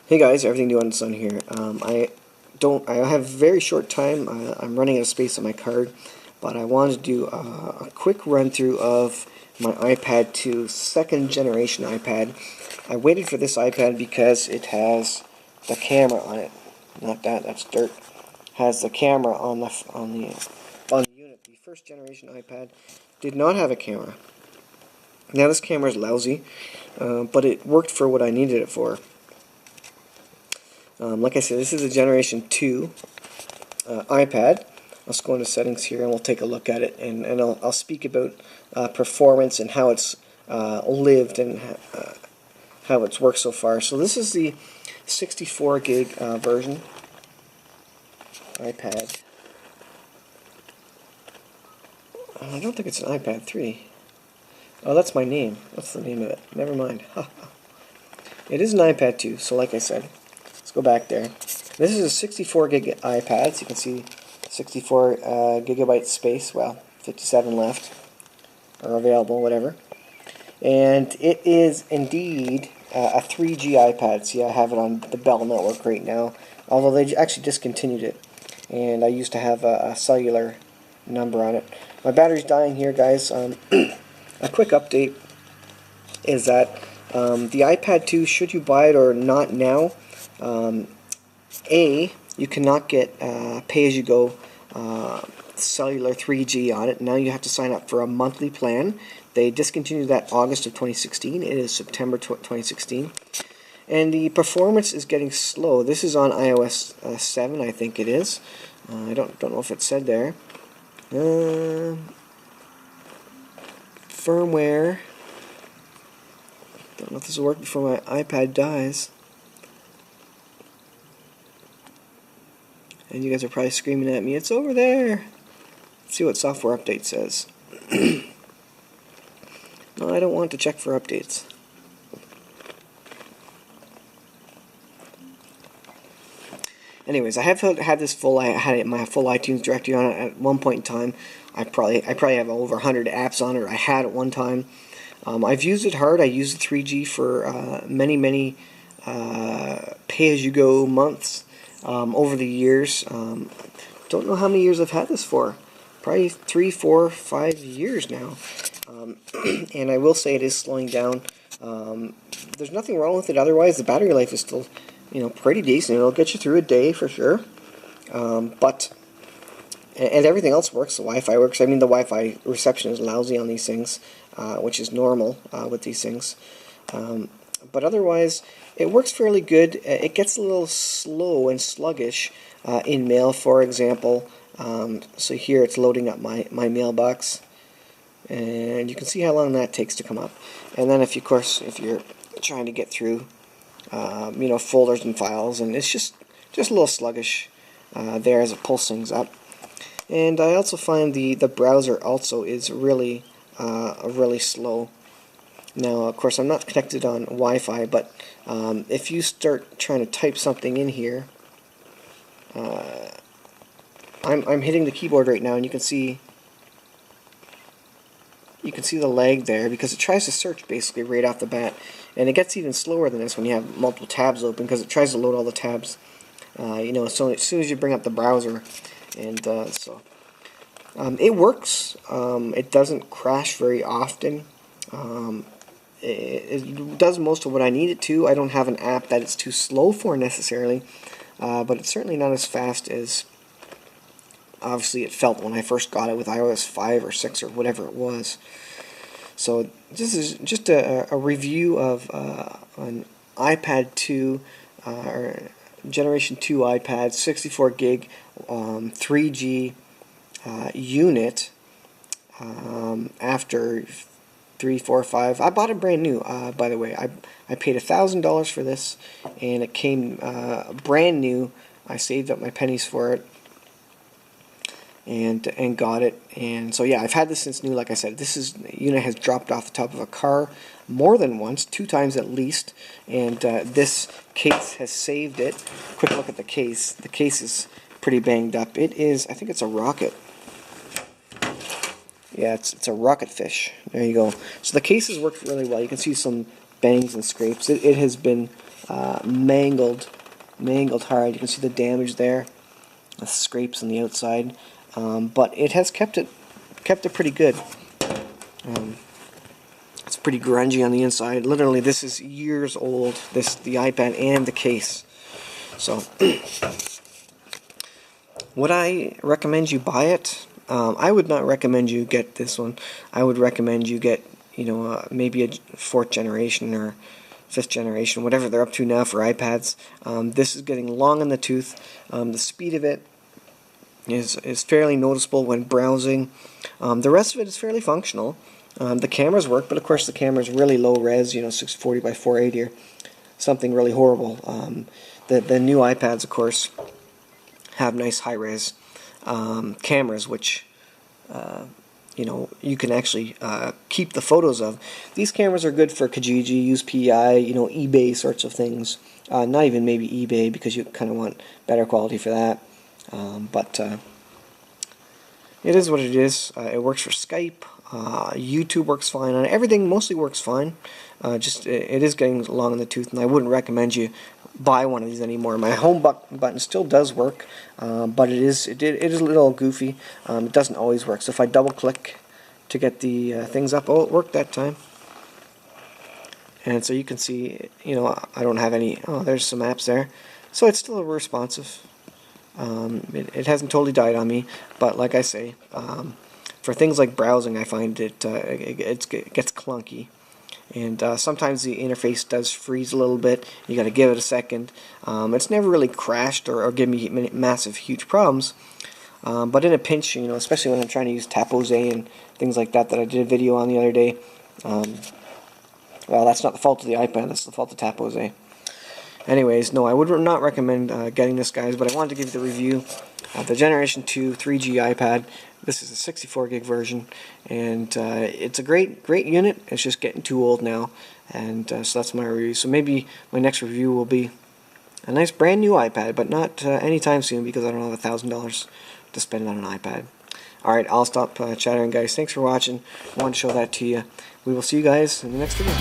Hey guys, everything new on the sun here. I have very short time. I'm running out of space on my card, but I wanted to do a quick run through of my iPad 2 second generation iPad. I waited for this iPad because it has the camera on it. Not that, that's dirt. Has the camera on the unit. The first generation iPad did not have a camera. Now this camera is lousy, but it worked for what I needed it for. Like I said, this is a Generation 2 iPad. Let's go into settings here and we'll take a look at it, and I'll speak about performance and how it's lived and how it's worked so far. So this is the 64 gig version iPad. I don't think it's an iPad 3. Oh, that's my name. What's the name of it? Never mind. It is an iPad 2, so like I said, let's go back there. This is a 64 gig iPad, so you can see 64 gigabyte space, well, 57 left, or available, whatever. And it is indeed a 3G iPad. See, I have it on the Bell network right now, although they actually discontinued it. And I used to have a cellular number on it. My battery's dying here, guys. A quick update is that the iPad 2, should you buy it or not now, you cannot get pay-as-you-go cellular 3G on it. Now you have to sign up for a monthly plan. They discontinued that August of 2016. It is September 2016. And the performance is getting slow. This is on iOS 7, I think it is. I don't know if it said there. Firmware. Don't know if this will work before my iPad dies. And you guys are probably screaming at me, it's over there. Let's see what software update says. No, I don't want to check for updates. Anyways, I have had this I had my full iTunes directory on it at one point in time. I probably have over 100 apps on it, or I had at one time. I've used it hard. I used the 3G for many pay-as-you-go months over the years. Don't know how many years I've had this for. Probably 3, 4, 5 years now. And I will say it is slowing down. There's nothing wrong with it otherwise. The battery life is still, pretty decent. It'll get you through a day for sure. And everything else works. The Wi-Fi works. I mean, the Wi-Fi reception is lousy on these things, which is normal with these things. But otherwise, it works fairly good. It gets a little slow and sluggish in mail, for example. So here it's loading up my mailbox, and you can see how long that takes to come up. And then, if you're trying to get through, folders and files, and it's just a little sluggish there as it pulls things up. And I also find the browser also is really slow. Now, of course, I'm not connected on Wi-Fi, but if you start trying to type something in here, I'm hitting the keyboard right now, and you can see the lag there because it tries to search basically right off the bat, and it gets even slower than this when you have multiple tabs open because it tries to load all the tabs. So as soon as you bring up the browser, and it works. It doesn't crash very often. It does most of what I need it to. I don't have an app that it's too slow for necessarily, but it's certainly not as fast as obviously it felt when I first got it with iOS 5 or 6 or whatever it was. So this is just a review of an iPad 2 or Generation 2 iPad, 64 gig 3G unit after 3, 4, 5. I bought it brand new, by the way. I paid $1,000 for this, and it came brand new. I saved up my pennies for it, and got it. And so yeah, I've had this since new. Like I said, this unit has dropped off the top of a car more than once, 2 times at least, and this case has saved it. Quick look at the case. The case is pretty banged up. It is, I think it's a rocket. Yeah, it's a rocket fish. There you go. So the case has worked really well. You can see some bangs and scrapes. It has been mangled hard. You can see the damage there, the scrapes on the outside, but it has kept it pretty good. It's pretty grungy on the inside. Literally, this is years old. The iPad and the case. So, would I recommend you buy it? I would not recommend you get this one. I would recommend you get, maybe a 4th generation or 5th generation, whatever they're up to now for iPads. This is getting long in the tooth. The speed of it is fairly noticeable when browsing. The rest of it is fairly functional. The cameras work, but of course the camera is really low res, 640 by 480 or something really horrible. The new iPads, of course, have nice high res cameras, which you can actually keep the photos of. These cameras are good for Kijiji, use PI, eBay sorts of things. Not even maybe eBay, because you kind of want better quality for that. But it is what it is. It works for Skype. YouTube works fine on it. Everything mostly works fine. Just it is getting long in the tooth, and I wouldn't recommend you buy one of these anymore. My home button still does work, but it is a little goofy. It doesn't always work. So if I double click to get the things up, oh, it worked that time. And so you can see, I don't have any. Oh, there's some apps there. So it's still responsive. It hasn't totally died on me, but like I say, for things like browsing, I find it gets clunky, and sometimes the interface does freeze a little bit. You got to give it a second. It's never really crashed or given me massive, huge problems. But in a pinch, especially when I'm trying to use Tapose and things like that I did a video on the other day. Well, that's not the fault of the iPad. That's the fault of Tapose. Anyways, no, I would not recommend getting this, guys, but I wanted to give you the review of the Generation 2 3G iPad. This is a 64 gig version, and it's a great unit. It's just getting too old now, and so that's my review. So maybe my next review will be a nice brand new iPad, but not anytime soon, because I don't have $1,000 to spend on an iPad. Alright, I'll stop chattering, guys. Thanks for watching. I wanted to show that to you. We will see you guys in the next video.